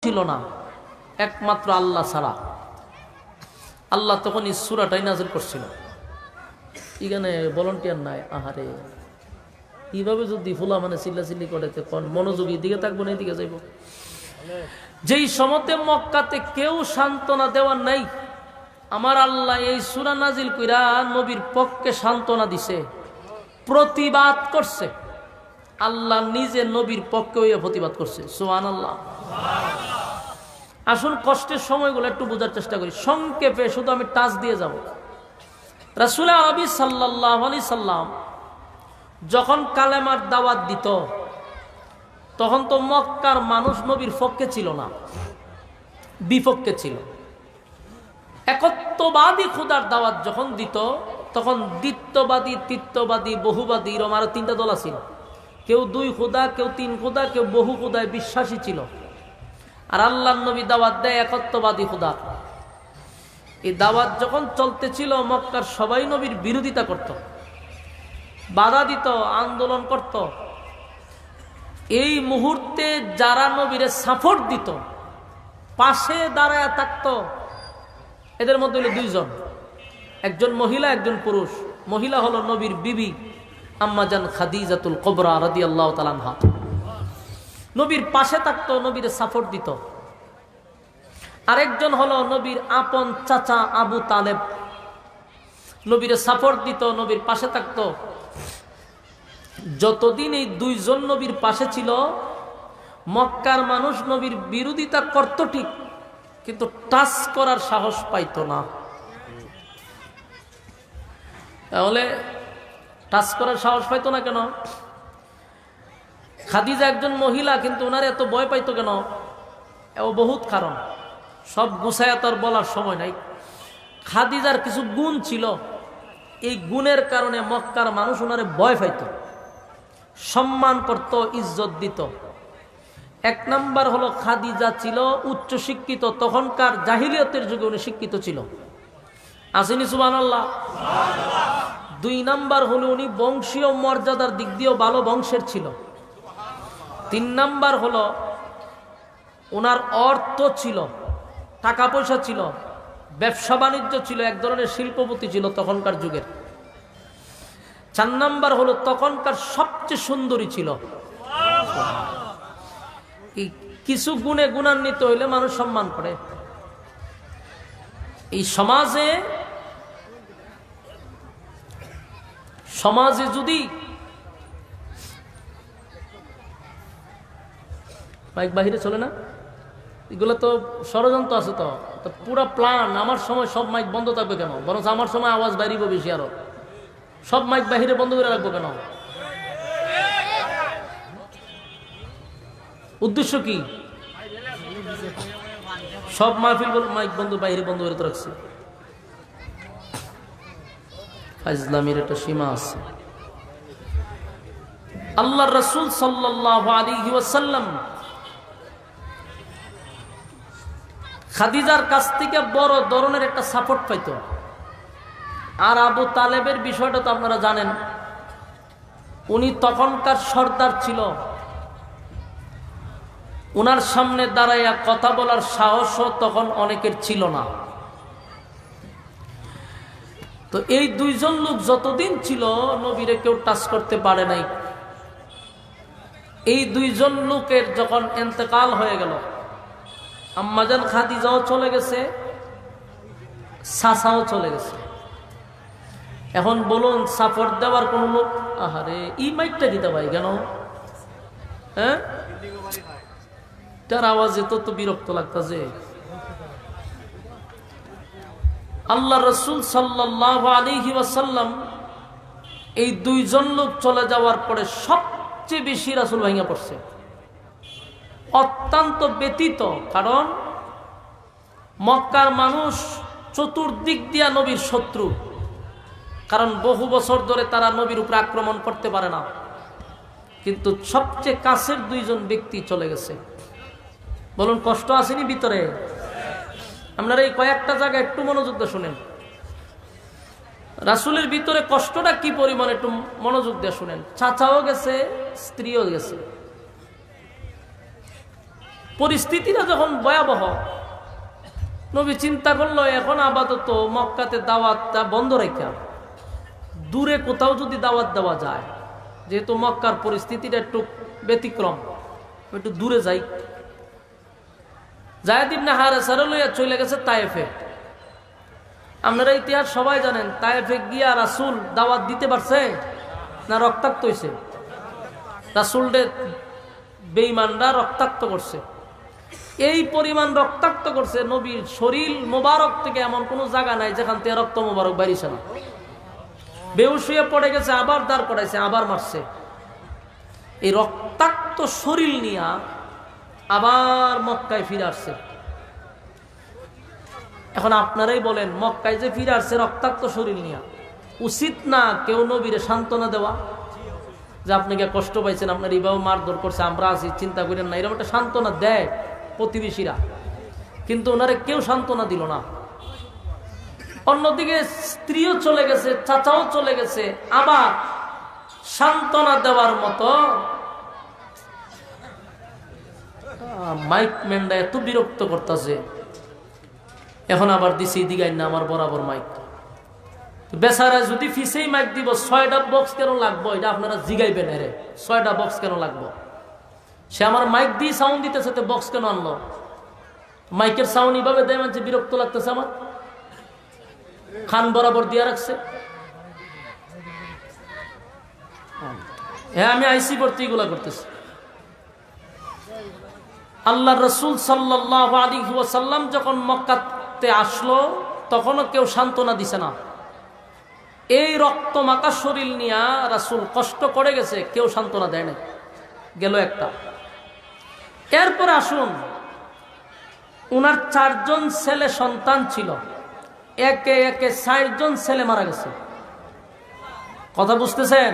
ছিল না একমাত্র আল্লাহ ছাড়া। আল্লাহ তখন এই সূরাটাই নাযিল করছিল। এখানে ভলান্টিয়ার নাই। আহারে, এইভাবে যদি ফুলা মানে চিল্লাচিল্লি করে কোন মনোযোগী দিকে থাকবো না, এদিকে যাইব। যেই সমতে মক্কাতে কেউ সান্ত্বনা দেওয়ার নাই, আমার আল্লাহ এই সূরা নাজিল কইরা নবীর পক্ষে সান্ত্বনা দিছে, প্রতিবাদ করছে। আল্লাহ নিজে নবীর পক্ষে হইয়া প্রতিবাদ করছে। সুবহানাল্লাহ। আসুন কষ্টের সময়গুলো একটু বোঝার চেষ্টা করি সংক্ষেপে, শুধু আমি টাচ দিয়ে যাব। রাসূল আরবি সাল্লাল্লাহু আলাইহি সাল্লাম যখন কালেমার দাওয়াত দিত, তখন তো মক্কার মানুষ নবীর পক্ষে ছিল না, বিপক্ষে ছিল। একত্ববাদী খোদার দাওয়াত যখন দিত, তখন দ্বিত্ববাদী, তৃতীয়বাদী, বহুবাদী, এরকম আরো তিনটা দল ছিল। কেউ দুই খোদা, কেউ তিন খোদা, কেউ বহু খোদায় বিশ্বাসী ছিল। আর আল্লাহর নবী দাওয়াত দেয় একত্ববাদী খোদা। এই দাওয়াত যখন চলতেছিল, মক্কার সবাই নবীর বিরোধিতা করত, বাধা দিত, আন্দোলন করত। এই মুহূর্তে যারা নবীরে সাপোর্ট দিত, পাশে দাঁড়ায় থাকত, এদের মধ্যে হলো দুইজন, একজন মহিলা, একজন পুরুষ। মহিলা হলো নবীর বিবি আম্মা জান খাদিজাতুল কুবরা রাদিয়াল্লাহু তাআলা আনহা। নবীর পাশে থাকত, নবীরে সাপোর্ট দিত। আরেকজন হলো নবীর আপন চাচা আবু তালেব, নবীরে সাপোর্ট দিত, নবীর পাশে থাকত। যতদিন এই দুইজন নবীর পাশে ছিল, মক্কার মানুষ নবীর বিরোধিতা করত ঠিক, কিন্তু টাচ করার সাহস পাইত না। তাহলে টাচ করার সাহস পাইতো না কেন? খাদিজা একজন মহিলা, কিন্তু ওনার এত ভয় পাইতো কেন? ও বহুত কারণ, সব গুছায় তার বলার সময় নাই। খাদিজার কিছু গুণ ছিল, এই গুণের কারণে মক্কার মানুষ ওনারে ভয় পাইত, সম্মান করত, ইজ্জত দিত। এক নাম্বার হলো খাদিজা ছিল উচ্চ শিক্ষিত, তখনকার জাহিলিয়তের যুগে উনি শিক্ষিত ছিল। আসেনি সুবহানাল্লাহ? দুই নাম্বার হলো উনি বংশীয় মর্যাদার দিক দিয়েও ভালো বংশের ছিল। তিন নাম্বার হলো ওনার অর্থ ছিল, টাকা পয়সা ছিল, ব্যবসা বাণিজ্য ছিল, এক ধরনের শিল্পপতি ছিল তখনকার যুগের। চার নাম্বার হলো তখনকার সবচেয়ে সুন্দরী ছিল। এই কিছু গুণে গুণান্বিত হইলে মানুষ সম্মান করে। এই সমাজে যদি মাইক বাহিরে চলে না, এগুলো তো ষড়যন্ত্র আছে। তো পুরা প্ল্যান। আমার সময় সব মাইক বন্ধ থাকবে কেন? বরং আমার সময় আওয়াজ বাইরিব বেশি, আরো সব মাইক বাহিরে বন্ধ করে রাখবো কেন? উদ্দেশ্য কি? সব মাহফিল মাইক বন্ধ, বাইরে বন্ধ করে তো রাখছি। ফাজলামির একটা সীমা আছে। আল্লাহর রাসূল সাল্লাল্লাহু আলাইহি ওয়াসাল্লাম খাদিজার কাছ থেকে বড় ধরনের একটা সাপোর্ট পাইত। আর আবু তালেবের বিষয়টা তো আপনারা জানেন, উনি তখনকার সর্দার ছিল। উনার সামনে দাঁড়াইয়া কথা বলার সাহসও তখন অনেকের ছিল না। তো এই দুইজন লোক যতদিন ছিল, নবীরে কেউ টাচ করতে পারে নাই। এই দুইজন লোকের যখন ইন্তেকাল হয়ে গেল, আম্মাজান খাদিজাও চলে গেছে, চাচাও চলে গেছে। এখন বলুন, সাপোর্ট দেওয়ার কোন লোক? আহারে, ই মাইকটা দিতে ভাই কেন? হ্যাঁ, তার আওয়াজে তো বিরক্ত লাগতেছে। আল্লাহ রাসূল সাল্লাল্লাহু আলাইহি ওয়াসাল্লাম এই দুইজন লোক চলে যাওয়ার পরে সবচেয়ে বেশি রাসূল ভাঙা পড়ছে, অত্যন্ত ব্যতীত। কারণ মক্কার মানুষ চতুর্দিক দিয়া নবীর শত্রু, কারণ বহু বছর ধরে তারা নবীর উপরে আক্রমণ করতে পারে না। কিন্তু সবচেয়ে কাছের দুইজন ব্যক্তি চলে গেছে। বলুন, কষ্ট আসেনি ভিতরে? আপনারা এই কয়েকটা জায়গা একটু মনোযোগ দিয়ে শুনেন। রাসূলের ভিতরে কষ্টটা কি পরিমাণ একটু মনোযোগ দিয়ে শুনেন। চাচাও গেছে, স্ত্রীও গেছে। পরিস্থিতিটা যখন ভয়াবহ, নবী চিন্তা করলো এখন আপাতত মক্কাতে দাওয়াতটা বন্ধ রেখে দূরে কোথাও যদি দাওয়াত দেওয়া যায়, যেহেতু মক্কার পরিস্থিতিটা একটু ব্যতিক্রম, একটু দূরে যাই। যায়েদ ইবনে হারেসা লইয়া চলে গেছে তায়েফে। আপনারা ইতিহাস সবাই জানেন, তায়েফে গিয়া রাসূল দাওয়াত দিতে পারছে না রক্তাক্ত হয়েছে? রাসূলদের বেঈমানরা রক্তাক্ত করছে। এই পরিমাণ রক্তাক্ত করছে, নবীর শরীর মোবারক থেকে এমন কোনো জায়গা নাই যেখান থেকে রক্ত মোবারক বাইরিছে না। বেহুশ হয়ে পড়ে গেছে, আবার দাঁড় করাইছে, আবার মারছে। এই রক্তাক্ত শরীর নিয়ে আবার মক্কায় ফিরে আসছে। এখন আপনারাই বলেন, মক্কায় যে ফিরে আসছে রক্তাক্ত শরীর নিয়ে, উচিত না কেউ নবীরে সান্ত্বনা দেওয়া যে আপনাকে কষ্ট পাইছেন, আপনার এইভাবে মারধর করছে, আমরা আছি, চিন্তা করেন না, এরকম একটা সান্ত্বনা দেয় প্রতিবেশীরা, কিন্তু ওনারে কেউ সান্ত্বনা দিল না। অন্যদিকে স্ত্রীও চলে গেছে, চাচাও চলে গেছে, আবার সান্ত্বনা দেওয়ার মতো মাইক ম্যানরা এত বিরক্ত করতেছে। এখন আবার দিছি দিগাই না আমার বরাবর মাইক, বেচারা যদি ফিসেই মাইক দিব 6টা বক্স কেন লাগবো, এটা আপনারা জিগাইবেন। রে 6টা বক্স কেন লাগবো? সে আমার মাইক দিয়ে সাউন্ড দিতেছে, তো বক্স কেন আনলো? মাইকের সাউন্ড এইভাবে দেয়, মানে বিরক্ত লাগতেছে আমার, খান বরাবর দিয়ে রাখছে। হ্যাঁ, আমি আইসি ভর্তি এগুলা করতেছি। আল্লাহ রসুল সাল্লাল্লাহু আলাইহি ওয়াসাল্লাম যখন মক্কাতে আসলো, তখনও কেউ সান্ত্বনা দিছে না। এই রক্ত মাখা শরীর নিয়ে রাসূল কষ্ট করে গেছে, কেউ সান্ত্বনা দেয় না। গেল একটা। এরপরে আসুন, উনার 4জন ছেলে সন্তান ছিল, একে একে 4 জন ছেলে মারা গেছে। কথা বুঝতেছেন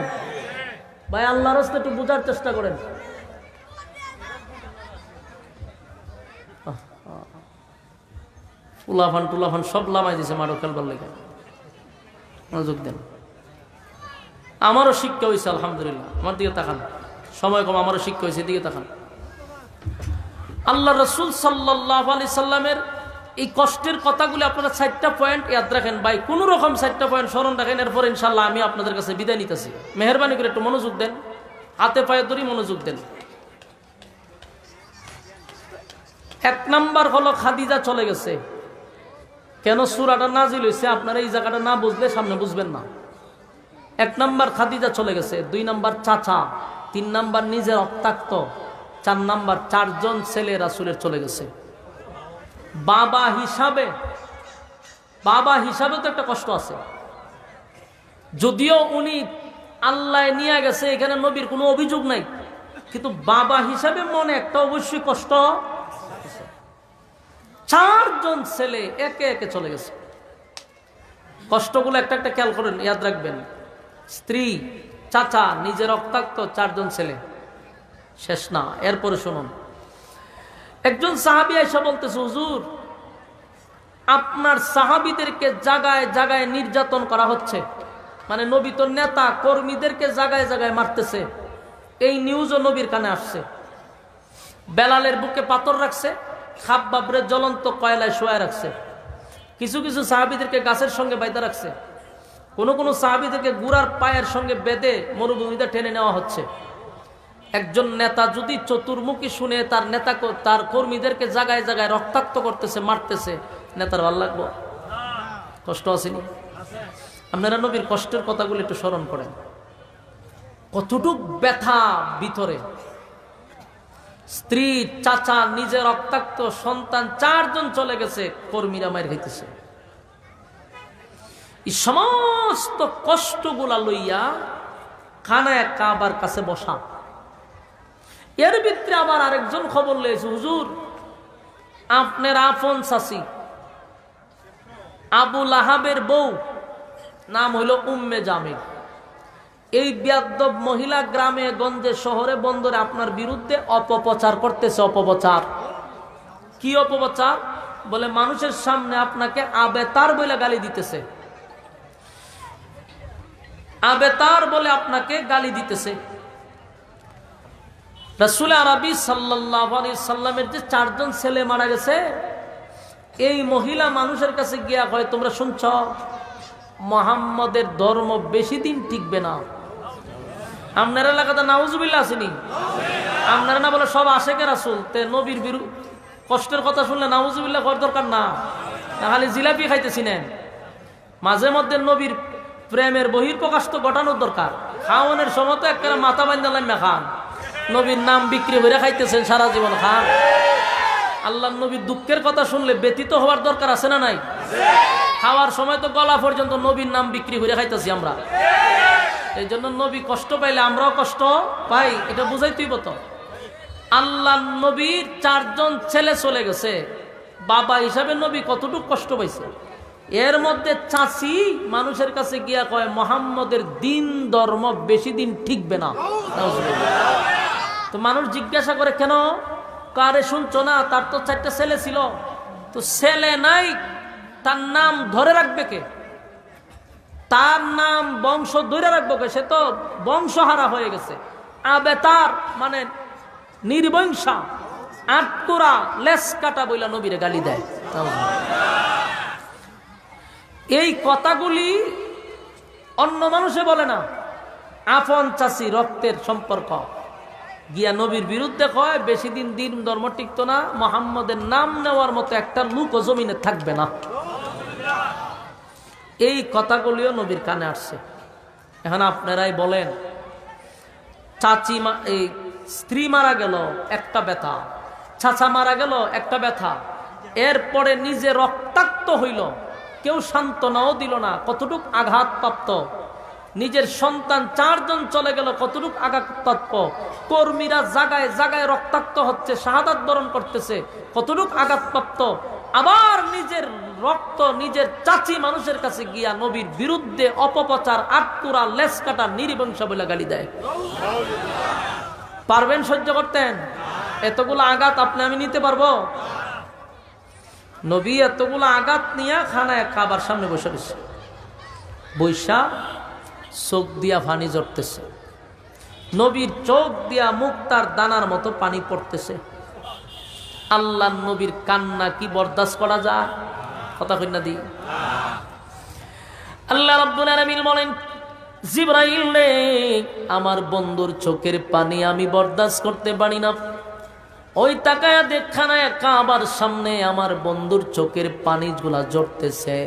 ভাই? আল্লাহর রাস্তায় একটু বোঝার চেষ্টা করেন। উলাফান টুলাফান সব লামাই দিছে মারো খেলবার লেগে। মনোযোগ দেন। আমারও শিক্ষা হয়েছে আলহামদুলিল্লাহ। আমার দিকে তাকান, সময় কম, আমারও শিক্ষা হয়েছে, দিকে তাকান। আল্লাহ রসুল সাল্লাল্লাহু আলাইহি সাল্লামের এই কষ্টের কথাগুলি আপনারা 4টা পয়েন্ট ইয়াদ রাখেন ভাই, কোন রকম 4টা পয়েন্ট স্মরণ রাখেন। এরপর ইনশাল্লাহ আমি আপনাদের কাছে বিদায় নিতেছি। মেহরবানি করে একটু মনোযোগ দেন, হাতে পায়ে ধরি মনোযোগ দেন। 1 নাম্বার হলো খাদিজা চলে গেছে। কেন সূরাটা নাজিল হয়েছে আপনারা এই জায়গাটা না বুঝলে সামনে বুঝবেন না। 1 নাম্বার খাদিজা চলে গেছে, 2 নাম্বার চাচা, 3 নাম্বার নিজের রক্তাক্ত, 4 নাম্বার 4 জন ছেলে রাসূলের চলে গেছে। বাবা হিসাবে তো একটা কষ্ট আছে, যদিও উনি আল্লাহ নিয়ে গেছে, এখানে নবীর কোনো অভিযোগ নাই, কিন্তু বাবা হিসাবে মনে একটা অবশ্যই কষ্ট। 4 জন ছেলে একে একে চলে গেছে। কষ্টগুলো একটা একটা খেয়াল করেন, ইয়াদ রাখবেন। স্ত্রী, চাচা, নিজের রক্তাক্ত 4 জন ছেলে, শেষ না। এরপরে শুনুন, একজন সাহাবী এসে বলতেছে, হুজুর আপনার সাহাবীদেরকে জায়গায় জায়গায় নির্যাতন করা হচ্ছে, মানে নবী তো নেতা কর্মীদেরকে জায়গায় জায়গায় মারতেছে। এই নিউজও নবীর কানে আসছে। বেলালের বুকে পাথর রাখছে, খাব্বাবরে জ্বলন্ত কয়লায় শোয়ায় রাখছে, কিছু কিছু সাহাবীদেরকে গাছের সঙ্গে বাইধা রাখছে, কোন কোন সাহাবীদেরকে গুড়ার পায়ের সঙ্গে বেঁধে মরুভূমিতে টেনে নেওয়া হচ্ছে। একজন নেতা যদি চতুর্মুখী শুনে তার নেতা তার কর্মীদেরকে জায়গায় জায়গায় রক্তাক্ত করতেছে, মারতেছে, নেতার ভালো লাগবো? কষ্ট আসেনি? আপনারা নবীর কষ্টের কথাগুলো একটু স্মরণ করেন, কতটুক ব্যথা ভিতরে। স্ত্রী, চাচা, নিজের রক্তাক্ত সন্তান 4 জন চলে গেছে, কর্মীরা মার খাইতেছে। এই সমস্ত কষ্টগুলা লইয়া খানায় কাবার কাছে বসা। এর ভিতরে আবার আরেকজন খবর লয়েছে, হুজুর আপনার আপন চাচি আবু লাহাবের বউ, নাম হইল উম্মে জামিল, এই বেয়াদব মহিলা গ্রামে গঞ্জে শহরে বন্দরে আপনার বিরুদ্ধে অপপ্রচার করতেছে। অপপ্রচার কি? অপপ্রচার বলে মানুষের সামনে আপনাকে আবেতার বলে গালি দিতেছে, আবেতার বলে আপনাকে গালি দিতেছে। রাসূল আরবি সাল্লাল্লাহু আলাইহি সাল্লামের যে 4 জন ছেলে মারা গেছে, এই মহিলা মানুষের কাছে গিয়া কয়, তোমরা শুনছ মুহাম্মদের ধর্ম বেশি দিন টিকবে না। আপনার এলাকাতে নাউজুবিল্লাহ আসেনি? আপনারা না বলে সব আশেকে রাসূল, তে নবীর কষ্টের কথা শুনলে নাউজুবিল্লাহ করার দরকার না, খালি জিলাপি খাইতেছিলেন। মাঝে মধ্যে নবীর প্রেমের বহিঃপ্রকাশ তো ঘটানোর দরকার। খাওয়ানোর সময় তো একটা মাথা বান্ধালাম না খান, নবীর নাম বিক্রি করে খাইতেছেন সারা জীবন খান। আল্লাহ নবীর দুঃখের কথা শুনলে ব্যতীত হওয়ার দরকার আছে না নাই? খাওয়ার সময় তো গলা পর্যন্ত নবীর নাম বিক্রি করে খাইতেছি আমরা। এই জন্য নবী কষ্ট পাইলে আমরাও কষ্ট পাই, এটা বুঝাইতেই তো। আল্লাহ নবীর 4 জন ছেলে চলে গেছে, বাবা হিসাবে নবী কতটুকু কষ্ট পাইছে। এর মধ্যে চাচি মানুষের কাছে গিয়া কয়, মুহাম্মদের দিন ধর্ম বেশি দিন ঠিকবে না। তো মানুষ জিজ্ঞাসা করে, কেন? কারে শুনছো না, তার তো 4টা ছেলে ছিল, তো ছেলে নাই, তার নাম ধরে রাখবে কে? তার নাম বংশ ধরে রাখবো কে? সে তো বংশহারা হয়ে গেছে। আবেতার মানে নির্বংশা, আটকুরা, লেস কাটা বইলা নবীরে গালি দেয়। এই কথাগুলি অন্য মানুষে বলে না, আপন চাচি রক্তের সম্পর্ক গিয়া নবীর বিরুদ্ধে কয়, বেশি দিন দিন ধর্ম টিকতো না, মুহাম্মদের নাম নেওয়ার মতো একটা লোক জমিনে থাকবে না। এই কথাগুলিও নবীর কানে আসছে। এখন আপনারাই বলেন, চাচি এই স্ত্রী মারা গেল একটা ব্যথা, চাচা মারা গেল একটা ব্যথা, এরপরে নিজে রক্তাক্ত হইল, কেউ সান্ত্বনাও দিল না, কতটুক আঘাতপ্রাপ্ত। নিজের সন্তান 4 জন চলে গেল, কতটুক আঘাতপ্রাপ্ত। কর্মীরা জায়গায় জায়গায় রক্তাক্ত হচ্ছে, শাহাদাত বরণ করতেছে, কতটুক আঘাতপ্রাপ্ত। আবার নিজের রক্ত নিজের চাচি মানুষের কাছে গিয়া নবীর বিরুদ্ধে অপপ্রচার, আটকুরা, লেস কাটা, নির্বংশ বলে গালি দেয়। পারবেন সহ্য করতেন? এতগুলো আঘাত আপনি আমি নিতে পারবো? নবী এতগুলো আঘাত নিয়ে খানায় খাবার সামনে বসে রয়েছে, বৈশা চোখ দিয়া পানি ঝরতেছে, নবীর চোখ দিয়া মুক্তার দানার মতো পানি পড়তেছে। আল্লাহ নবীর কান্না কি বরদাস্ত করা যায়? কথা কই না দি? আল্লাহ রাব্বুল আলামিন বলেন, জিবরাইল রে, আমার বন্ধুর চোখের পানি আমি বরদাস্ত করতে পারি না। ওই তাকায়া দেখানায় কাবার সামনে আমার বন্ধুর চোখের পানিগুলা ঝরতেছে,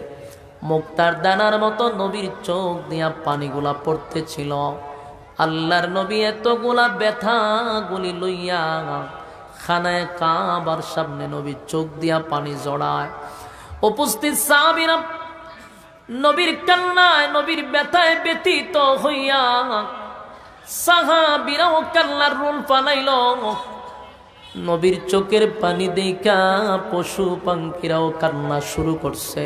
মুক্তার দানার মতো নবীর চোখ দিয়া পানিগুলা পড়তেছিল। আল্লাহর নবী এতগুলা ব্যথাগুলি লইয়া খানায় কাবার সামনে নবীর চোখ দিয়া পানি জড়ায়। উপস্থিত সাহাবীরা নবীর কান্নায়, নবীর ব্যথায় ব্যথিত হইয়া সাহাবীরাও কান্নার রোল পালাইল। নবীর চোখের পানি দেখা পশু পাখিরাও কান্না শুরু করছে।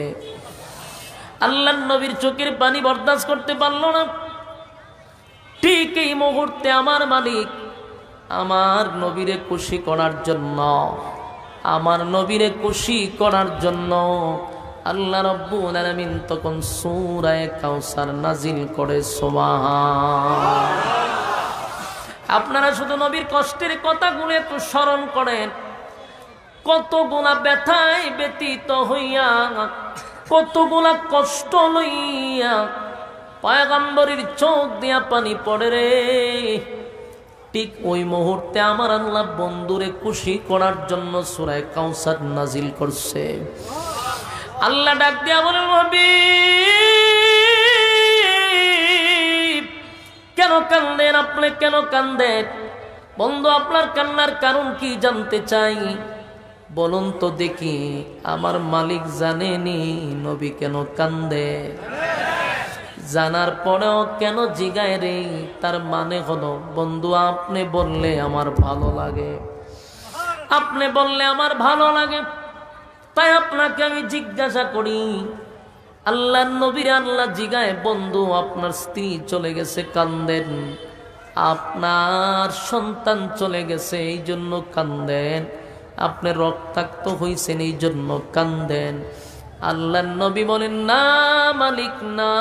আল্লাহর নবীর চোখের পানি বরদাস্ত করতে পারল না। ঠিক এই মুহূর্তে আমার মালিক আমার নবীরে খুশি করার জন্য, আমার নবীরে খুশি করার জন্য আল্লাহ রাব্বুল আলামিন তখন সূরা কাউসার নাজিল করে। সুবহান। আপনারা শুধু নবীর কষ্টের কথাগুলো একটু স্মরণ করেন, কতগুলা ব্যথায় ব্যতীত হইয়া, কতগুলা কষ্ট লইয়া পয়গম্বরের চোখ দিয়া পানি পড়ে রে। ঠিক ওই মুহূর্তে আমার আল্লাহ বন্ধুরে খুশি করার জন্য সূরা কাউসার নাজিল করছে। আল্লাহ ডাক দিয়া বলেন, হাবিব কেন কান্দেন? আপনি কেন কান্দেন? বন্ধু, আপনার কান্নার কারণ কি জানতে চাই, বলুন তো দেখি। আমার মালিক জানেনি নবী কেন কান্দে, জানার পরেও কেন জিগায় রে? তার মানে হলো, বন্ধু আপনি বললে আমার ভালো লাগে, আপনি বললে আমার ভালো লাগে, তাই আপনাকে আমি জিজ্ঞাসা করি। আল্লাহ নবীর আল্লাহ জিগায়, বন্ধু আপনার স্ত্রী চলে গেছে কান্দেন, আপনার সন্তান চলে গেছে এই জন্য কান্দেন, আপনি রক্তাক্ত হইছেন এই জন্য কান্দেন। আল্লাহ নবী বলেন, না মালিক না,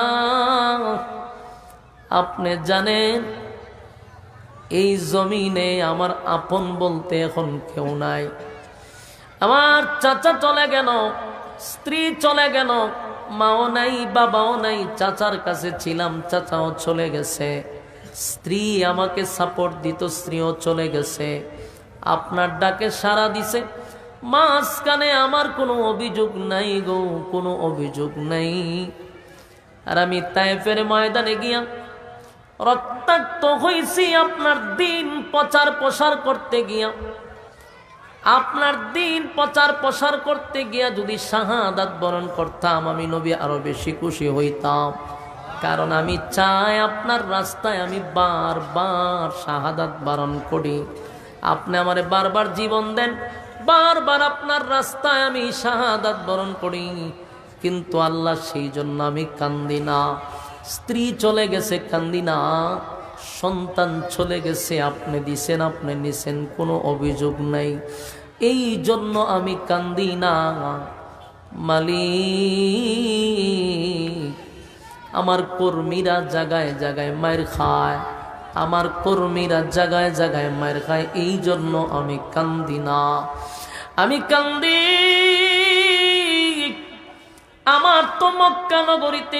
আপনি জানেন এই জমিনে আমার আপন বলতে এখন কেউ নাই। আমার চাচা চলে গেল, স্ত্রী চলে গেল, মাও নাই বাবাও নাই। চাচার কাছে ছিলাম, চাচাও চলে গেছে। স্ত্রী আমাকে সাপোর্ট দিত, স্ত্রীও চলে গেছে। আপনার ডাকে সাড়া দিছে, মাঝখানে আমার কোনো অভিযোগ নাই গো, কোনো অভিযোগ নাই। আর আমি তায়েফের ময়দানে গিয়া রক্তাক্ত হয়েছি আপনার দিন প্রচার প্রসার করতে গিয়া। আপনার দিন প্রচার প্রসার করতে গিয়া যদি শাহাদাত বরণ করতাম, আমি নবী আরো বেশি খুশি হইতাম। কারণ আমি চাই আপনার রাস্তায় আমি বারবার শাহাদাত বরণ করি। আপনি আমারে বারবার জীবন দেন, বারবার আপনার রাস্তায় আমি শাহাদাত বরণ করি। কিন্তু আল্লাহ, সেই জন্য আমি কান্দি না। স্ত্রী চলে গেছে, কান্দি না। সন্তান চলে গেছে, আপনি দিছেন, আপনি নিছেন, কোনো অভিযোগ নাই। এই জন্য আমি কান্দি না। মালিক, আমার কর্মীরা জায়গায় জায়গায় মায়ের খায়, আমার কর্মীরা জায়গায় জায়গায় মায়ের খায়, এই জন্য আমি কান্দি না। আমি কান্দি, আমার তো মক্কা নগরীতে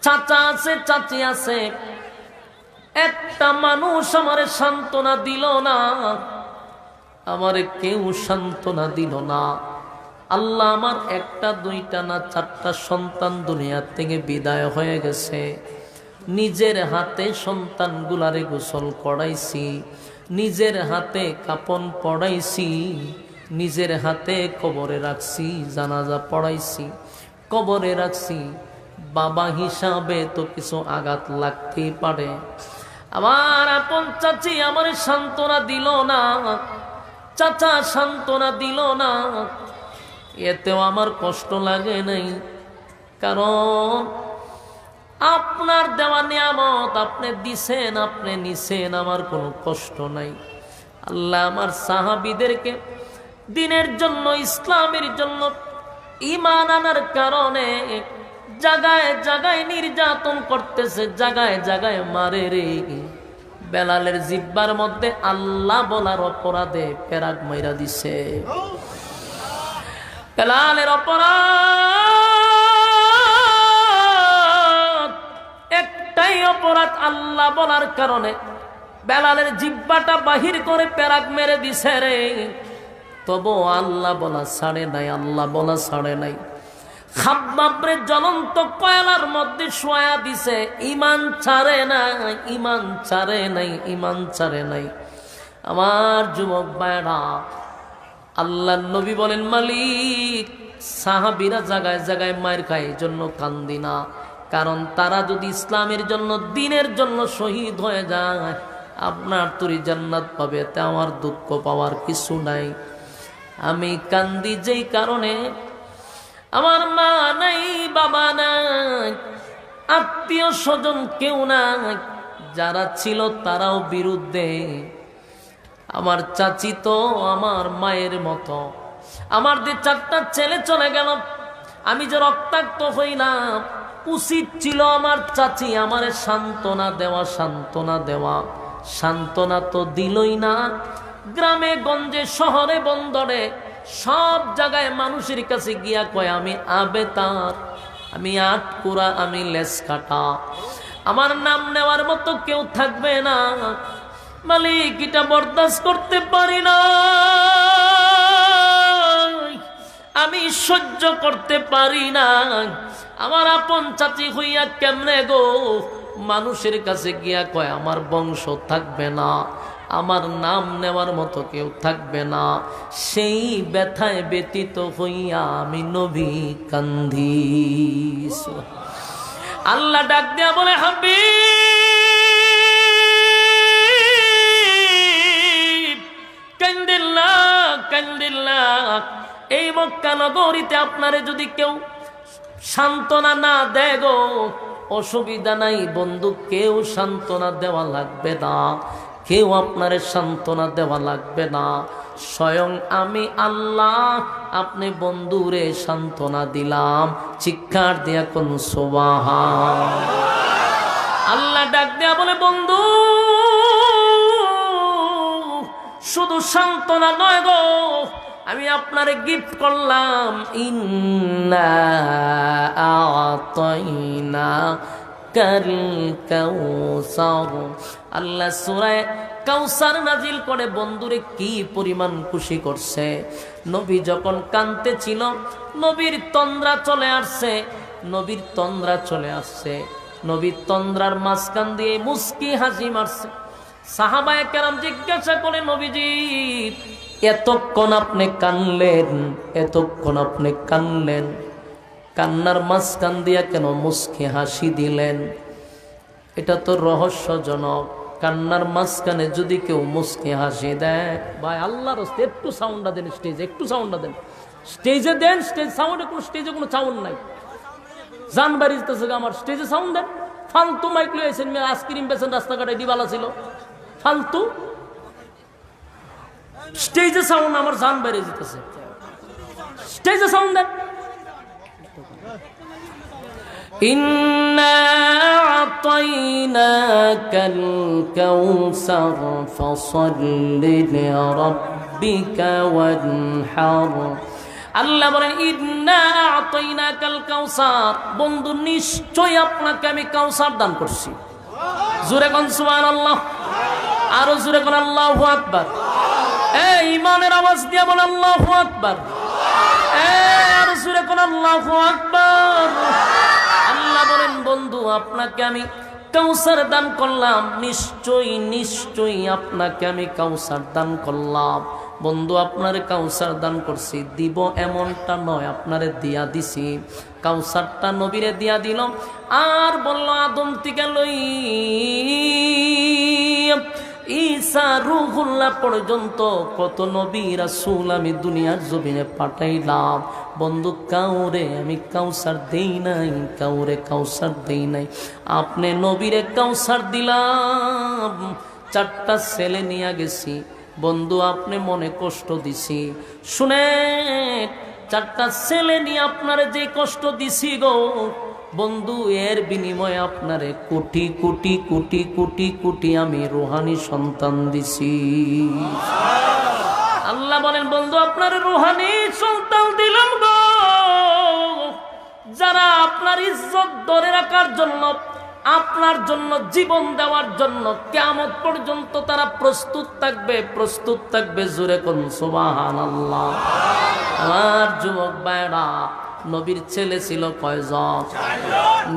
চাচা আছে, চাচি আছে, একটা মানুষ আমারে সান্ত্বনা দিল না, আমারে কেউ সান্ত্বনা দিল না। আল্লাহ আমার একটা দুইটা না চারটা সন্তান দুনিয়া থেকে বিদায় হয়ে গেছে। নিজের হাতে সন্তানগুলারে গোসল করাইছি, নিজের হাতে কাপন পড়াইছি, নিজের হাতে কবরে রাখছি, জানাজা পড়াইছি, কবরে রাখছি। বাবা হিসাবে তো কিছু আঘাত লাগতেই পারে। আমার আপন চাচি আমার সান্ত্বনা দিল না, চাচা সান্ত্বনা দিল না, এতেও আমার কষ্ট লাগে নাই। কারণ আপনার দেওয়া নিয়ামত আপনি দিছেন, আপনি নিছেন, আমার কোনো কষ্ট নাই। আল্লাহ আমার সাহাবীদেরকে দিনের জন্য, ইসলামের জন্য ঈমান আনার কারণে জায়গায় জায়গায় নির্যাতন করতেছে, জায়গায় জায়গায় মারে রে। বেলালের জিহ্বার মধ্যে আল্লাহ বলার অপরাধে পেরাক মাইরা দিছে। বেলালের অপরাধ একটাই, অপরাধ আল্লাহ বলার কারণে বেলালের জিহ্বাটা বাহির করে পেরাক মেরে দিছে রে। তবু আল্লাহ বলা ছাড়ে নাই, আল্লাহ বলা ছাড়ে নাই। খাব্বাবরে জ্বলন্ত কয়লার মধ্যে শোয়া দিছে, ঈমান ছাড়ে নাই, ঈমান ছাড়ে নাই, ঈমান ছাড়ে নাই। আমার যুবক ভাইরা, আল্লাহর নবী বলেন, মালিক, সাহাবীরা জায়গায় জায়গায় মায়ের খায়, এই জন্য কান্দি না। কারণ তারা যদি ইসলামের জন্য, দ্বীনের জন্য শহীদ হয়ে যায়, আপনার তুরি জান্নাত পাবে, তে আমার দুঃখ পাওয়ার কিছু নাই। আমি কান্দি যেই কারণে আমার মা নাই, বাবা নাই, আত্মীয় স্বজন কেউ নাই, যারা ছিল তারাও বিরুদ্ধে। আমার চাচি তো আমার মায়ের মতো। আমার যে চারটা ছেলে চলে গেল, আমি যে রক্তাক্ত হইলাম, উচিত ছিল আমার চাচি আমারে সান্ত্বনা দেওয়া, সান্ত্বনা দেওয়া। সান্ত্বনা তো দিলই না। গ্রামে গঞ্জে শহরে বন্দরে সব জায়গায় মানুষের কাছে গিয়া কয়, আমি আবেতার, আমি আটকুরা, আমি লেস কাটা, আমার নাম নেওয়ার মতো কেউ থাকবে না। মালিক, এটা বরদাস্ত করতে পারি না, আমি সহ্য করতে পারি না। আমার আপন চাচি হইয়া কেমনে গো মানুষের কাছে গিয়া কয় আমার বংশ থাকবে না, আমার নাম নেওয়ার মতো কেউ থাকবে না। সেই ব্যথায় ব্যতীত হইয়া আমি নবী কান্ধি। আল্লাহ ডাক দেয়া বলে, হাবিব কান্দিল্লা, কান্দিল্লা, এই মক্কা নগরীতে আপনারে যদি কেউ সান্ত্বনা না দেয় গো, অসুবিধা নাই বন্ধু, কেউ সান্ত্বনা দেওয়া লাগবে না, কেউ আপনারে সান্ত্বনা দেওয়া লাগবে না। স্বয়ং আমি আল্লাহ আপনি বন্ধুরে সান্ত্বনা দিলাম। চিৎকার দিয়া কোন সুবহান। আল্লাহ ডাক দেয়া বলে, বন্ধু শুধু সান্ত্বনা নয় গো, আমি আপনারে গিফট করলাম, ইন্না আতাইনা কাল কাউসার। আল্লাহ সূরা কাউসার নাজিল করে বন্ধুরে কি পরিমাণ খুশি করছে। নবী যখন কাঁদতে ছিল, নবীর তন্দ্রা চলে আসছে, নবীর তন্দ্রা চলে আসছে, নবীর তন্দ্রার মাঝখান দিয়ে মুস্কি হাসি মারছে। সাহাবায়ে কেরাম জিজ্ঞাসা করে, নবীজি এতক্ষণ আপনি কানলেন, এতক্ষণ আপনি কানলেন, কান্নার মাঝখান দিয়া কেন মুস্কি হাসি দিলেন? এটা তো রহস্যজনক। কান্নার মাঝখানে যদি কেউ মুস্কি হাসি দেয়, ভাই আল্লাহর রাস্তায় একটু সাউন্ডটা দেন, স্টেজে একটু সাউন্ডটা দেন, স্টেজে দেন, স্টেজ সাউন্ডে কোনো, স্টেজে কোনো সাউন্ড নাই, জান বাড়িতেছে আমার, স্টেজে সাউন্ড দেন। ফালতু মাইক লইছেন, আইসক্রিম বেছেন রাস্তাঘাটে ডিবালা ছিল, ফালতু স্টেজে সাউন্ড আমার জান বেড়ে যেতেছে, স্টেজে সাউন্ড দেন। ইন্না আতাইনাকাল কাউসার ফাসাল্লি লিরাব্বিকা ওয়ানহার। আল্লাহ বলেন, ইন্না আতাইনাকাল কাউসার, বন্ধু নিশ্চয় আপনাকে আমি কাউসার দান করছি। জোরে কোন সুবহানাল্লাহ, আরো জোরে কোন আল্লাহু আকবার। এই ইমানের আওয়াজ দিয়ে বল আল্লাহু আকবার, আরো জোরে কোন আল্লাহু আকবার। আল্লাহ বলেন, বন্ধু আপনাকে আমি কাউসার দান করলাম, নিশ্চয়ই নিশ্চয়ই আপনাকে আমি কাউসার দান করলাম। বন্ধু আপনারে কাউসার দান করছি, দিব এমনটা নয়, আপনারে দিয়া দিছি। কাউসারটা নবীরে দিয়া দিল, আর বলল আদম থেকে লই ঈসা রূহুল্লাহ পর্যন্ত কত নবী রাসূল আমি দুনিয়ার জমিনে পাঠাইলাম। বন্ধু কাউরে আমি কাউসার দেই নাই, কাউরে কাউসার দেই নাই। আপনি নবীরে কাউসার দিলাম, 4টা ছেলে নিয়ে গেছি। বন্ধু আপনি মনে কষ্ট দিছি, শুনেন, 4টা ছেলে নিয়ে আপনারে যে কষ্ট দিছি গো বন্ধু, এর বিনিময়ে আপনারে কোটি কোটি কোটি কোটি কোটি আমি রুহানি সন্তান দিছি। আল্লাহ বলেন, বন্ধু আপনার রুহানি সন্তান দিলাম গো, যারা আপনার ইজ্জত ধরে রাখার জন্য, আপনার জন্য জীবন দেওয়ার জন্য কিয়ামত পর্যন্ত তারা প্রস্তুত থাকবে, প্রস্তুত থাকবে। জোরে কোন সুবহানাল্লাহ। আমার যুবক ভাইরা, নবীর ছেলে ছিল কয়জন?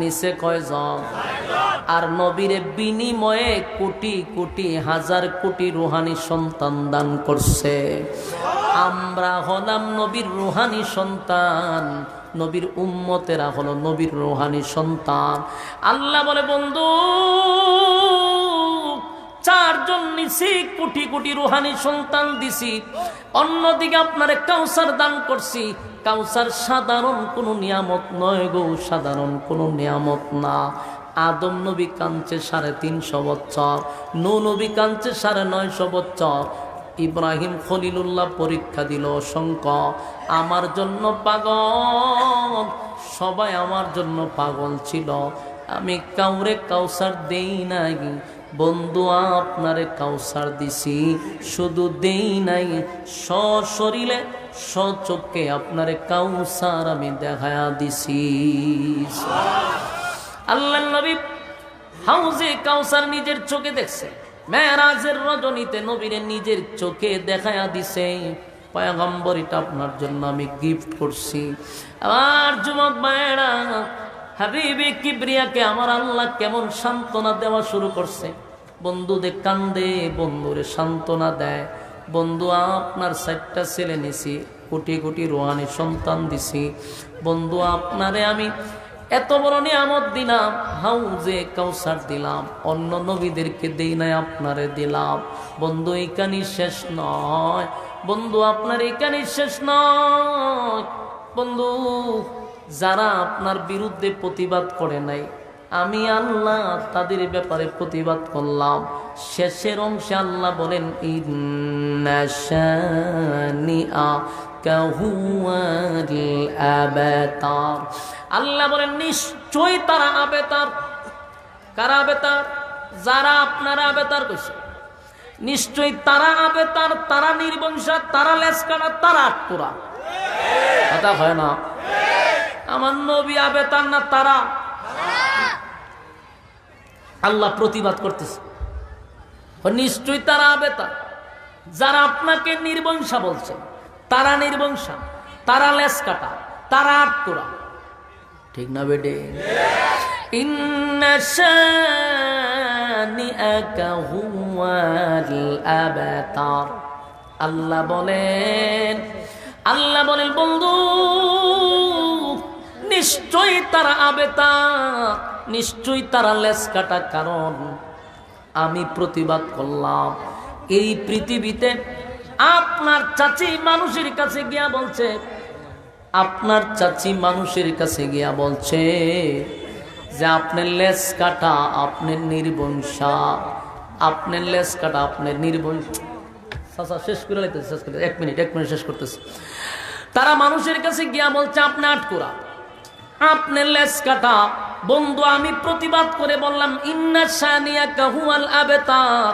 নিচে কয়জন? আর নবীরে বিনিময়ে কোটি কোটি হাজার কোটি রুহানি সন্তান দান করছে। আমরা হলাম নবীর রুহানি সন্তান, নবীর উম্মতেরা হলো নবীর রুহানি সন্তান। আল্লাহ বলে, বন্ধু 4 জন নিছি, কোটি কোটি রুহানি সন্তান দিছি। অন্যদিকে আপনারে কাউসার দান করছি। কাউসার সাধারণ কোনো নিয়ামত নয় গো, সাধারণ কোনো নিয়ামত না। আদম নবী কাঁদছে 350 বছর, নূহ নবী কাঁদছে 950 বছর, ইব্রাহিম খলিলুল্লাহ পরীক্ষা দিল অসংখ্য। আমার জন্য পাগল, সবাই আমার জন্য পাগল ছিল। আমি কাউরে কাউসার দেই নাই বন্ধু, আপনারে কাউসার দিছি। শুধু দেই নাই, সশরীরে সচক্ষে আপনারে কাউসার আমি দেখায়া দিছি। আল্লাহ নবী হাউজে কাউসার নিজের চোখে দেখছে। মেরাজের রজনীতে নবীরে নিজের চোখে দেখায়া দিছে। পয়গম্বর, এটা আপনার জন্য আমি গিফট করছি। আমার যুবক ভাইরা, হাবিবে কিবরিয়াকে আমার আল্লাহ কেমন সান্ত্বনা দেওয়া শুরু করছে। বন্ধুদের কান্দে, বন্ধুরে সান্ত্বনা দেয়। বন্ধু আপনার 4টা ছেলে নিছি, কোটি কোটি রুহানি সন্তান দিছি। বন্ধু আপনারে আমি এত বড় নিয়ামত দিলাম, হাউজে কাউসার দিলাম, অন্য নবীদেরকে দেই নাই, আপনারে দিলাম। বন্ধু এইখানে শেষ নয়, বন্ধু আপনার এইখানে শেষ নয়। বন্ধু যারা আপনার বিরুদ্ধে প্রতিবাদ করে নাই, আমি আল্লাহ তাদের ব্যাপারে প্রতিবাদ করলাম। শেষের অংশে আল্লাহ বলেন, ইন্না শানিআকা হুয়াল আবতার। আল্লাহ বলেন, নিশ্চয়ই তারা আবেতার। কারা আবেতার? যারা আপনারা আবেতার কইছে, নিশ্চয়ই তারা আবেতার, তারা নির্বংশা, তারা লেসকানা, তারা আটপুরা। কথা হয় না? আমার নবী আবেতার না তারা? আল্লাহ প্রতিবাদ করতেছে, নিশ্চয়ই তারা আবেতার। যারা আপনাকে নির্বংশা বলছে, তারা নির্বংশা, তারা লেসকাটা, তারা আটপুরা। ঠিক না বেটে? ইন্না শানিআকা হুয়াল আবতার। আল্লাহ বলেন বন্ধু, নিশ্চয়ই তারা আবেতার, নিশ্চয়ই তারা লেস কাটা। কারণ আমি প্রতিবাদ করলাম। এই পৃথিবীতে আপনার চাচি মানুষের কাছে গিয়া বলছে, আপনার চাচি মানুষের কাছে গিয়া বলছে যে আপনার লেস কাটা, আপনার নির্বংশা, আপনার লেস কাটা, আপনার নির্বংশা। শেষ করে লাইতেছে, শেষ করে, এক মিনিট শেষ করতেছে। তারা মানুষের কাছে গিয়া বলছে আপনি আটকুরা, আপনার লেস কাটা। বন্ধু আমি প্রতিবাদ করে বললাম ইন্না শানিআকা হুয়াল আবতার।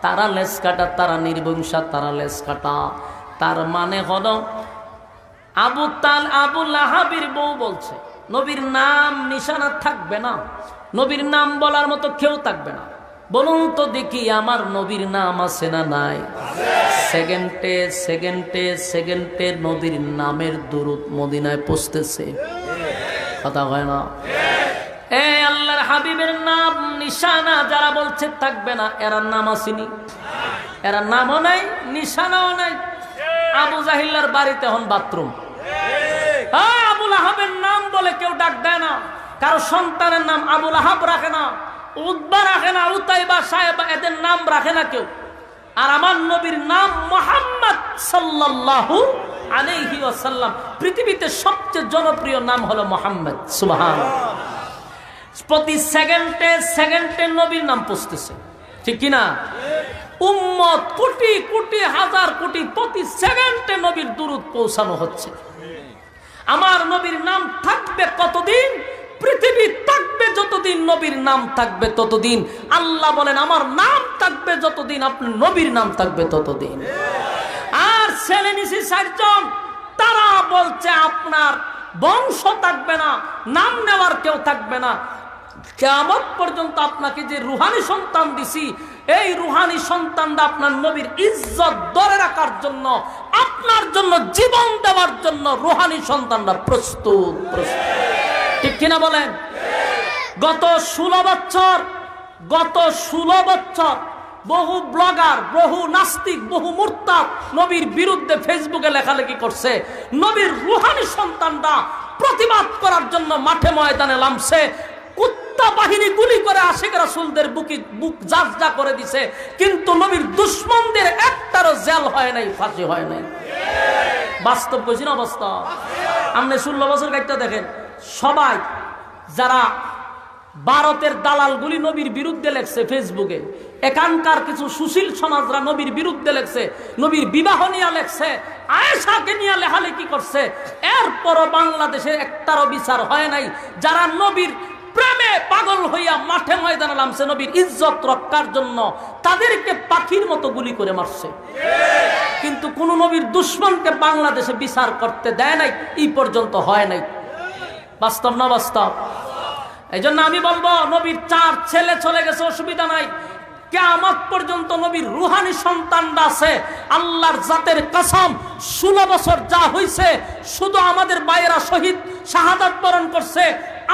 তারা লেস কাটা, তারা নির্বংশা, তারা লেস কাটা। তার মানে হলো আবু লাহাবের বউ বলছে নবীর নাম নিশানা থাকবে না, নবীর নাম বলার মতো কেউ থাকবে না। বলুন তো দেখি আমার নবীর নাম আছে না নাই? সেকেন্ডে সেকেন্ডে সেকেন্ডে নবীর নামের দুরূদ মদিনায় পৌঁছতেছে। কথা হয় না? আল্লাহর হাবিবের নাম নিশানা যারা বলছে থাকবে না, এরা নাম আসেনি, এরা নামও নাই, নিশানাও নাই। আবু জাহিল্লার বাড়িতে হন বাথরুম। আবুল আহাবের নাম বলে কেউ ডাক দেয় না, কারো সন্তানের নাম আবুল আহাব রাখে না, উতবা রাখে না, উতাইবা, সাহেবা, এদের নাম রাখে না কেউ। আর আমার নবীর নাম মুহাম্মদ সাল্লাল্লাহু আলাইহি ওয়াসাল্লাম। পৃথিবীতে সবচেয়ে জনপ্রিয় নাম হলো মুহাম্মদ। সুবহানাল্লাহ। প্রতি সেকেন্ডে সেকেন্ডে নবীর নাম পৌঁছতেছে, ঠিক কিনা? উম্মত কোটি কোটি হাজার কোটি প্রতি সেকেন্ডে নবীর দুরূদ পৌঁছানো হচ্ছে। আমার নবীর নাম থাকবে কতদিন? পৃথিবী থাকবে যতদিন নবীর নাম থাকবে ততদিন। আল্লাহ বলেন আমার নাম থাকবে যতদিন, আপনার নবীর নাম থাকবে ততদিন। আর ছেলে নিছি 4 জন, তারা বলছে আপনার বংশ থাকবে না, নাম নেওয়ার কেউ থাকবে না। কিয়ামত পর্যন্ত আপনাকে যে রুহানি সন্তান দিছি, এই রুহানি সন্তানটা আপনার নবীর ইজ্জত ধরে রাখার জন্য, আপনার জন্য জীবন দেওয়ার জন্য রুহানি সন্তানরা প্রস্তুত। ঠিক কিনা বলেন? গত 16 বছর বহু ব্লগার, বহু নাস্তিক, বহু মুরতাদ নবীর বিরুদ্ধে ফেসবুকে লেখালেখি করছে। নবীর রুহানি সন্তানরা প্রতিবাদ করার জন্য মাঠে ময়দানে নামছে। কুত্তা বাহিনী গুলি করে আশিক রাসূলদের বুক জাজজা করে দিছে, কিন্তু নবীর দুশমনদের একটারও জেল হয় নাই, ফাঁসি হয় নাই। বাস্তব কইছি না? বাস্তব। আপনি 16 বছর কাটতে দেখেন, সবাই যারা ভারতের দালালগুলি নবীর বিরুদ্ধে লেখছে ফেসবুকে, এখানকার কিছু সুশীল সমাজরা নবীর বিরুদ্ধে লেখছে, নবীর বিবাহ নিয়ে লেখছে, আয়েশাকে নিয়ে লেখালেখি করছে। এরপরও বাংলাদেশে একটারও বিচার হয় নাই। যারা নবীর প্রেমে পাগল হইয়া মাঠে ময়দানে নামছে নবীর ইজ্জত রক্ষার জন্য, তাদেরকে পাখির মতো গুলি করে মারছে। কিন্তু কোন নবীর দুশমনকে বাংলাদেশে বিচার করতে দেয় নাই, এই পর্যন্ত হয় নাই। বাস্তব না বাস্তব? এই জন্য আমি বলবো নবীর 4 ছেলে চলে গেছে, অসুবিধা নাই। কিয়ামত পর্যন্ত নবীর রুহানি সন্তানরা আছে। আল্লাহর জাতের কসম, 16 বছর যা হইছে, শুধু আমাদের ভাইয়েরা শহীদ শাহাদাত বরণ করছে।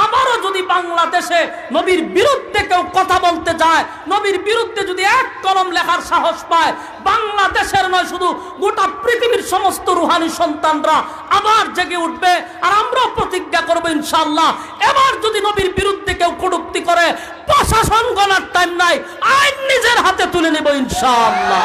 আবারও যদি বাংলাদেশে নবীর বিরুদ্ধে কেউ কথা বলতে যায়, নবীর বিরুদ্ধে যদি এক কলম লেখার সাহস পায়, বাংলাদেশের নয় শুধু গোটা পৃথিবীর সমস্ত রুহানি সন্তানরা আবার জেগে উঠবে। আর আমরাও প্রতিজ্ঞা করবো ইনশাআল্লাহ, এবার যদি নবীর বিরুদ্ধে কেউ কটূক্তি করে, প্রশাসন গণার টাইম নাই, আইন নিজের হাতে তুলে নেব ইনশাআল্লাহ।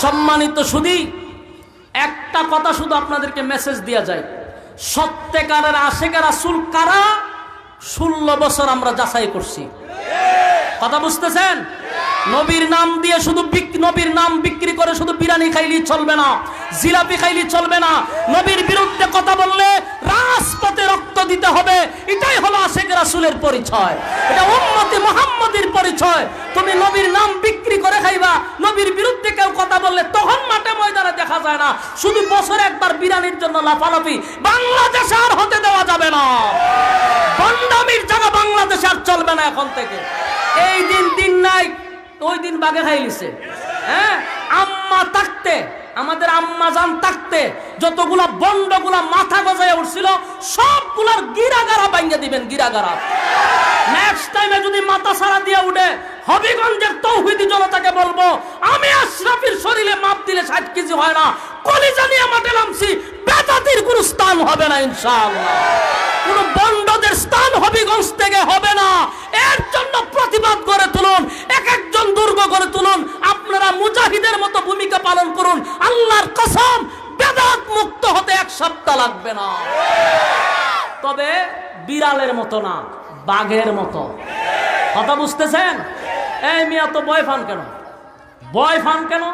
সম্মানিত সুধী, কথা শুধু আপনাদেরকে মেসেজ দেয়া যায়, সত্যিকারের আশিকে রাসূল কারা 16 বছর আমরা যাচাই করছি। কথা বুঝতেছেন? নবীর নাম দিয়ে শুধু নবীর নাম বিক্রি করে শুধু বিরিয়ানি খাইলেই চলবে না, জিলাপি খাইলেই চলবে না। নবীর বিরুদ্ধে কথা বললে রাজপথে রক্ত দিতে হবে। এটাই হলো আশিকে রাসূলের পরিচয়, এটা উম্মতে মুহাম্মাদের পরিচয়। তুমি নবীর নাম বিক্রি করে খাইবা, নবীর বিরুদ্ধে কেউ কথা বললে তখন মাঠে ময়দানে দেখা যায় না, শুধু বছরে একবার বিরিয়ানির জন্য লাফালাফি। বাংলাদেশে আর হতে দেওয়া যাবে না, বন্ডামির জায়গা বাংলাদেশে আর চলবে না এখন থেকে। এই দিন নাই, ওই দিন বাগে খাইলিছে। হ্যাঁ, আম্মা থাকতে, আমাদের আম্মা জান থাকতে যতগুলা বন্ডগুলা মাথা গজায় উঠছিল সবগুলার গিরাগারা ভাঙিয়ে দিবেন, গিরাগারা। নেক্সট টাইমে যদি মাথা সারা দিয়ে উঠে, হবিগঞ্জের তৌহিদি জনতাকে বলবো, আমি আশরাফির শরীরে মাপ দিলে 60 কেজি হয় না, কলিজা নিয়ে মাঠে নামছি, বেদাতির কোনো স্থান হবে না ইনশাআল্লাহ। কোন বন্ডদের স্থান হবিগঞ্জ থেকে হবে না। এর জন্য প্রতিবাদ করে তুলুন, এক একজন দুর্গ করে তুলুন। আপনারা মুজাহিদের মতো ভূমিকা পালন করুন। আল্লাহর কসম, বেদাত মুক্ত হতে 1 সপ্তাহ লাগবে না। তবে বিড়ালের মতো না, বাঘের মতো। কথা বুঝতেছেন? এই মিয়া তো ভয় পান কেন? ভয় পান কেন?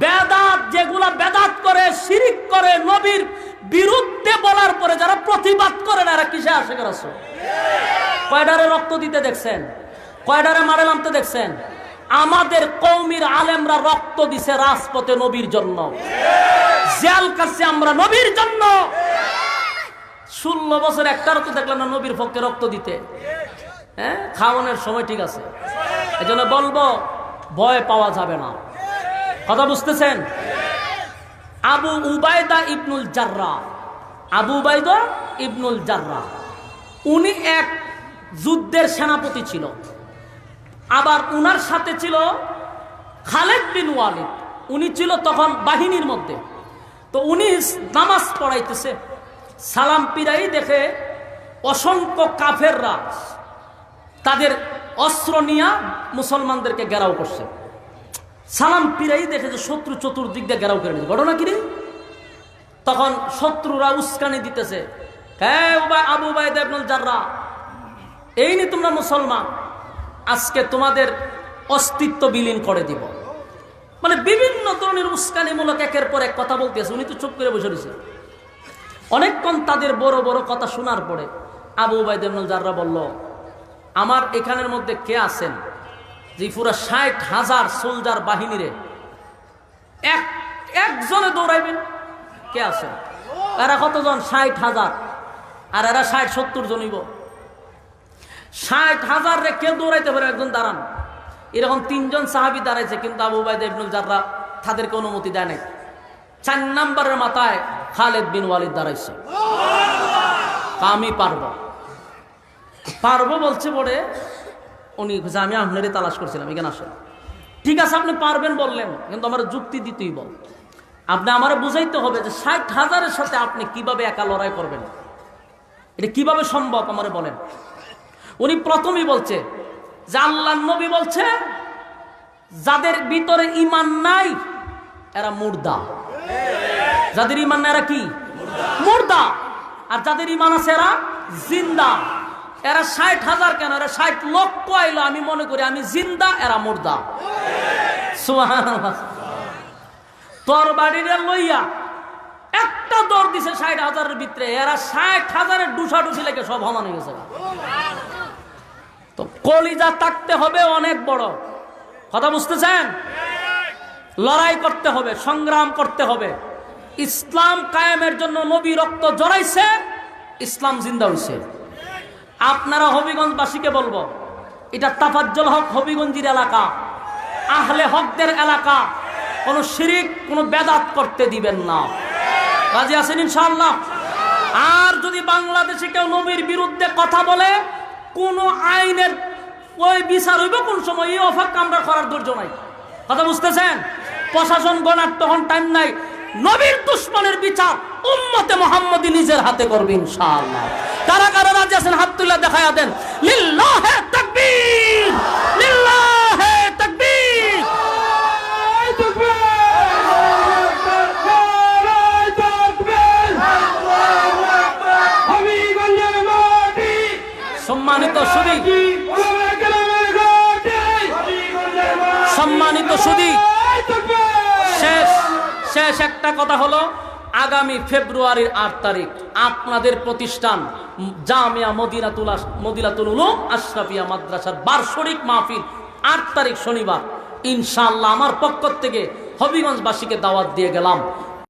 বেদাত যেগুলা বেদাত করে, শিরিক করে, নবীর বিরুদ্ধে বলার পরে যারা প্রতিবাদ করে না, এরা কিসে আশিকে রাসূল? কয়ডারে রক্ত দিতে দেখছেন? কয়ডারে মারে নামতে দেখছেন? আমাদের কওমির আলেমরা রক্ত দিছে রাজপথে নবীর জন্য, জেল কাটছে আমরা নবীর জন্য। 16 বছর একটারও তো দেখলাম না নবীর পক্ষে রক্ত দিতে। হ্যাঁ, খাওয়ানোর সময় ঠিক আছে, এজন্য বলবো ভয় পাওয়া যাবে না। কথা বুঝতেছেন? আবু উবাইদা ইবনুল জাররাহ, আবু উবাইদা ইবনুল জাররাহ, উনি এক যুদ্ধের সেনাপতি ছিল। আবার উনার সাথে ছিল খালেদ বিন ওয়ালিদ, উনি ছিল তখন বাহিনীর মধ্যে। তো উনি নামাজ পড়াইতেছে, সালাম পিরাই দেখে অসংখ্য কাফেররা তাদের অস্ত্র নিয়ে মুসলমানদেরকে ঘেরাও করছে। সালাম পিরাই দেখে যে শত্রু চতুর্দিক দিয়ে ঘেরাও করে নিয়েছে। ঘটনা কি? তখন শত্রুরা উস্কানি দিতেছে, হ্যাঁ আবু উবাইদা ইবনুল জাররাহ, এই নি তোমরা মুসলমান, আজকে তোমাদের অস্তিত্ব বিলীন করে দিব। মানে বিভিন্ন ধরনের উস্কানিমূলক একের পর এক কথা বলতেছে। উনি তো চুপ করে বসে রয়েছে। অনেকক্ষণ তাদের বড় বড় কথা শোনার পরে আবু উবাইদা ইবনুল জাররাহ বলল, আমার এখানের মধ্যে কে আছেন যে পুরা 60,000 সোলজার বাহিনীরে একজনে দৌড়াইবেন? কে আছেন? এরা কতজন? 60,000। আর এরা 60-70 জনইব। 60,000 রে কেউ দৌড়াইতে পারে? একজন দাঁড়ান। এরকম 3 জন সাহাবী দাঁড়াইছে, কিন্তু আবু উবাইদা ইবনুল জাররাহ তাদেরকে অনুমতি দেয় নাই। 4 নম্বরের মাথায় খালেদ বিন ওয়ালিদ দাঁড়াইছে। আমি পারবো পারবো বলছে। পরে উনি আমি আপনারই তালাশ করছিলাম, এখানে আসেন। ঠিক আছে, আপনি পারবেন বললেন, কিন্তু আমার যুক্তি দিতেই বল। আপনি আমার বুঝাইতে হবে যে 60,000-এর সাথে আপনি কিভাবে একা লড়াই করবেন, এটা কিভাবে সম্ভব আমারে বলেন। উনি প্রথমেই বলছে যে আল্লাহর নবী বলছে যাদের ভিতরে ঈমান নাই এরা মুর্দা। যাদের ঈমান নাই এরা কি? মুর্দা। আর যাদের ঈমান আছে এরা জিন্দা। এরা 60,000 কেন, এরা 60 লক্ষ আইলো, আমি মনে করি আমি জিন্দা, এরা মুর্দা। সুবহানাল্লাহ। তরবারিরে লইয়া একটা দৌড় দিছে 60,000-এর ভিতরে, এরা 60,000-এর ডুসাডুসি লেগে সব সমান হয়ে গেছে। তো কলিজা থাকতে হবে অনেক বড়। কথা বুঝতেছেন? লড়াই করতে হবে, সংগ্রাম করতে হবে। ইসলাম কায়েমের জন্য নবী রক্ত জড়াইছে, ইসলাম জিন্দা হইছে। আপনারা হবিগঞ্জবাসীকে বলবো, এটা তাফাজ্জল হক হবিগঞ্জের এলাকা, আহলে হকদের এলাকা। কোনো শিরিক, কোনো বেদাত করতে দিবেন না। রাজি আছেন ইনশাআল্লাহ? আর যদি বাংলাদেশে কেউ নবীর বিরুদ্ধে কথা বলে, কোন আইনের ওই বিচার হইব কোন সময়, এই অফাক কামরা করার ধৈর্য নাই। কথা বুঝতেছেন? প্রশাসন গণার তখন টাইম নাই। নবীর দুশমনের বিচার উম্মতে মুহাম্মদী নিজের হাতে করবে ইনশাআল্লাহ। কারা কারা রাজি আছেন হাত তুলে দেখায়া দেন। লিল্লাহে তাকবীর, লিল্লাহে তাকবীর। শেষ একটা কথা হলো, আগামী ফেব্রুয়ারির 8 তারিখ আপনাদের প্রতিষ্ঠান জামিয়া মদিনাতুল উলুম আশরাফিয়া মাদ্রাসার বার্ষিক মাহফিল 8 তারিখ শনিবার। ইনশাআল্লাহ আমার পক্ষ থেকে হবিগঞ্জবাসীকে দাওয়াত দিয়ে গেলাম।